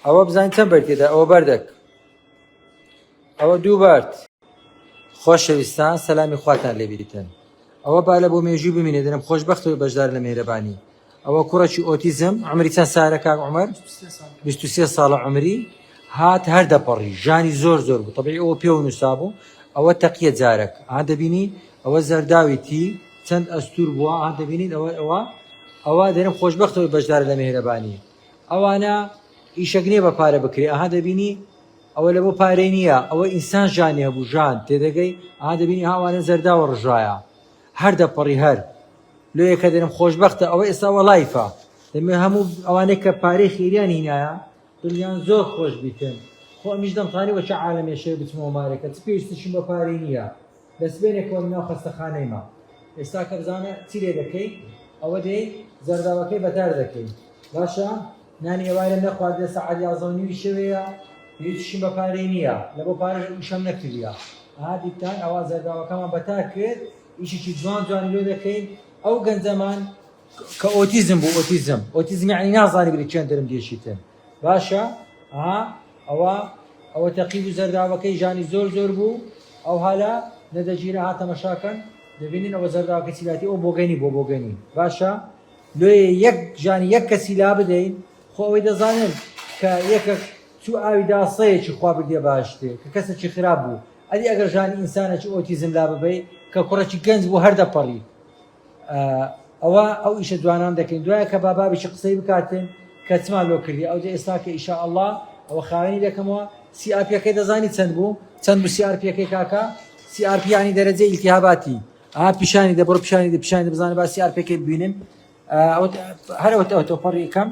ئەوە بزانین چەند بەر تێدا ئەوە بەردەک ئەوە دوو بەرد. خۆشەویستان سەلامی خواتان لێبیتن. ئەوە با لە بۆ مێژووی بمینێ دەنم خۆشبەختەوە بەشدار لە مێرەبانی. ئەوە کوڕێکی ئۆتیزم عمری چەند سالە کاک عومەر؟ 23 ساڵە عمری. هات هەر دەپەڕی ژانی زۆر بوو تەبیعی ئەوە پێ و نووسا بوو. ئەوە تەقیە جارێک دەبینی ئەوە زەرداویتی چەند ئەستور بووە دەبینین ئەوە دەرم خۆشبەختەوە بەشدار لە مێرەبانی. ئەوانە ئیشەک نییە بە پارە بکرێ دەبینی ئەوە لە بۆ پارەی نییە ئەوە ئینسان ژانی هەبوو ژان تێدەگەی دەبینی هاوانە زەرداوە ڕژایە هەر دەپەڕی هەر لۆ یەکە دەرم خۆشبەختە ئەوە ئێستاوە لایفە دەمێ هەموو ئەوانەی کە پارەی خێریانی هینایە دڵیان زۆر خۆش بیتن. خۆ ئەمیش دەمتانی وەچە عالەمێشەیە بچمەوە مارێکە چ پێویستیشم بە پارەی نییە بەس بێنێکەوە ناو خەستەخانەیمە. ئێستا کە بزانە چی لێ دەکەی ئەوە دێ زەرداوەکەی بەدار دەکەی باشە نانی ئێوارە نەخواردە سەعات 11 شەوەیە هیچشم بە پارەی نییە لە بۆ پارەش ئیشەم نەکردیە دیتان ئەوە زەرداوەکەمان بەتا کرد ئیشێکی جوانی لۆ دەکەین. ئەو گەنجەمان کە ئۆتیزم بوو ئۆتیزم یعنی نازانی بری چێن دەرم دێشیتن باشە ئەوە تەقیب و زەرداوەکەی ژانی زۆر بوو ئەو حالا نەدەگیرە هاتەمەشاکەن دەبینین ئەوە زەرداوەکە سیلاتی ئەو بۆگەنی باشە لێ ژانی یەک کەسی لا بدەین خۆ ئەوەی دەزانن کە یەکە چوو ئاوی داسەیەکی خوا بردێ باشتێ کە کەسێکی خراپ بوو ئەدی ئەگەر ژانی ئینسانێکی ئۆتیزم لا ببەی کە کوڕێکی گەنج بوو هەر دەپەڕی ئەو ئیشە جوانان دەکەین دوایە کە بابیشی قسەی بکاتن کە چمان لۆ کردی ئەو ئێستا کە ئیشاءالله ئەوە خاوێنی دەکەمەوە CRP-ەکەی دەزانی چەند بوو CRP-ەکەی کاکە CRP ینی دەرەجەی ئیلتیهاباتی پیشانی دەبڕ پیشانی بزانە با CRP-ەکەی ببینن هەرەوە تۆپەڕی یەکەم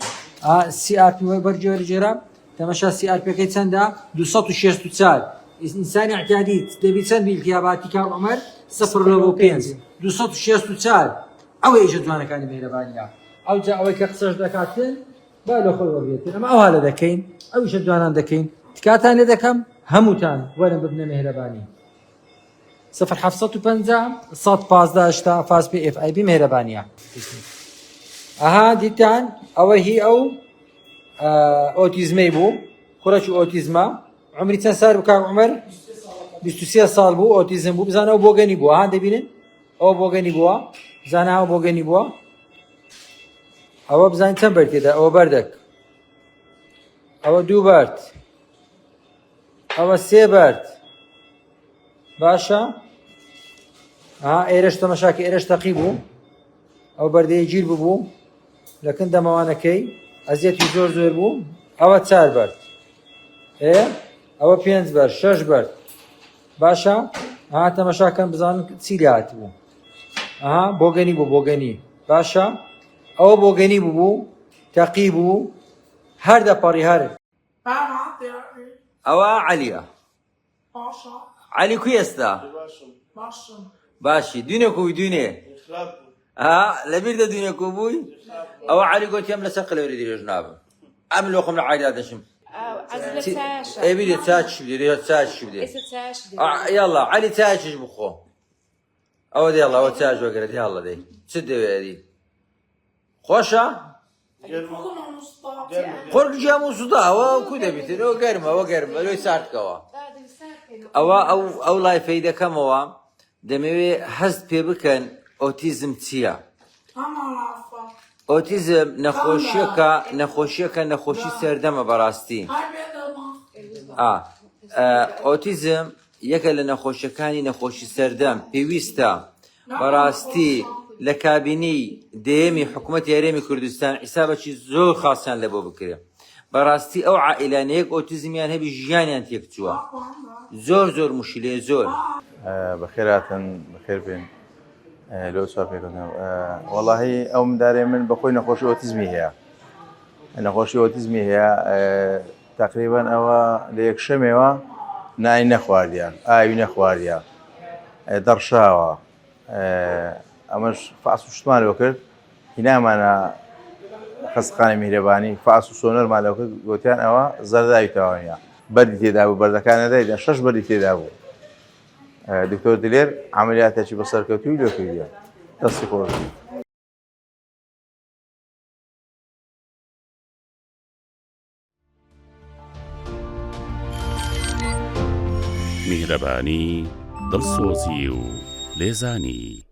CRP بەرجێرە تەمەشا CRP-ەکەی چەندە 264 ئینسانی اعتیادی دەبی چەند ئیلتیهاباتی کاک عومەر 0.5 264 ئەوە ئیشە جوانەکانی مێرەبانیە ئەوجا ئەوەی کە قسەش دەکاتن با لە خۆی وەبێتن ئەمە ئەوها لە دەکەین ئەو ئیشە جوانان دەکەین تکاتان لێ دەکەم هەمووتان وەرن ببنە مێرەبانی 0750 115 فاز پێ FIB مێرەبانیە. دیتان ئەوە هی ئەو ئۆتیزمەی بوو کوڕێکی ئۆتیزمە عمری چەند سال بوو کاک عومەر؟ 23 ساڵ بوو ئۆتیزم بوو بزانە ئەو بۆگەنی بووە دەبینن ئەوە بۆگەنی بووە بزانە ئەوە بۆگەنی بووە ئەوە بزانین چەند بەر تێدا ئەوە بەردەک ئەوە دوو بەرد ئەوە سێ بەرد باشە ئێرەش تەمەشاکە ئێرەش تەقی بوو ئەو بەردەیە گیر بوو لەکن دەمەوانەکەی ئەزیەتی زۆر بوو ئەوە 4 بەرد ئەوە 5 بەرد 6 بەرد باشە تەمەشاکەن بزانن چی لات بوو بۆگەنی بۆگەنی باشە ئەوە بۆگەنی بوو تەقی بوو هەر دەپەڕی هەر ئەوە عەلیە عەلی کوی ئێستا باشی دوێنێکوی دوێنێ لەبیر دە دوێنێکو بووی ئەوە عەلی گۆتی ئەم لەسەر قلەوری درێژ نابم ئەم لۆخم لە عایدا دەشم ئەبیێ چاچی بدێ چاچی بدێ یاڵا عەلی چاچیش بخۆ ئەوە دێڵ ئەوە چاچ وەگرێت یاڵە دەی چ دەوێری خۆشە خۆرگیام و سودا ئەوە کو دەبیتن ئەوە گەرمە لۆی ساردکەوە ئەو لایفەی دەکەمەوە دەمەوێ هەست پێ بکەن ئۆتیزم چییە؟ ئۆتیزم نەخۆشیەکە نەخۆشی سەردەمە بەڕاستی ئۆتیزم یەکە لە نەخۆشیەکانی نەخۆشی سەردەم پێویستە بەڕاستی لە کابینی دێمی حکوومەتی هەرێمی کوردستان حیسابەکی زۆر خاسیان لە بۆ بکرێ بەڕاستی ئەو عائیلانەیەک ئۆتیزمیان هەبی ژیانیان تێک چووە زۆر مشکلێ زۆر بەخێراتن بەخێر بێن لەو چاپێکەکەم وەڵاهی ئەو مندارێ من بەخۆی نەخۆشی ئۆتیزمی هەیە نەخۆشی ئۆتیزمی هەیە تقریبان ئەوە لە یەک شەمێوە نانی نەخواردیە ئاوی نەخواردیە دەڕشاوە ئەمەش فاس و شتمانەوە کرد هینامانە خەستەخانەی میهرەبانی فاس و سۆنەرمان لەوە گوتیان ئەوە زەرداوی تاوانیە بەردی تێدا بوو بەردەکانەدایدا 6 بەردی تێدا بوو دکتۆر دلێر عەمەلیاتێکی بەسەرکەوتووی لێ کردیە دەستی خۆشی میهرەبانی دڵسۆزی و لێزانی.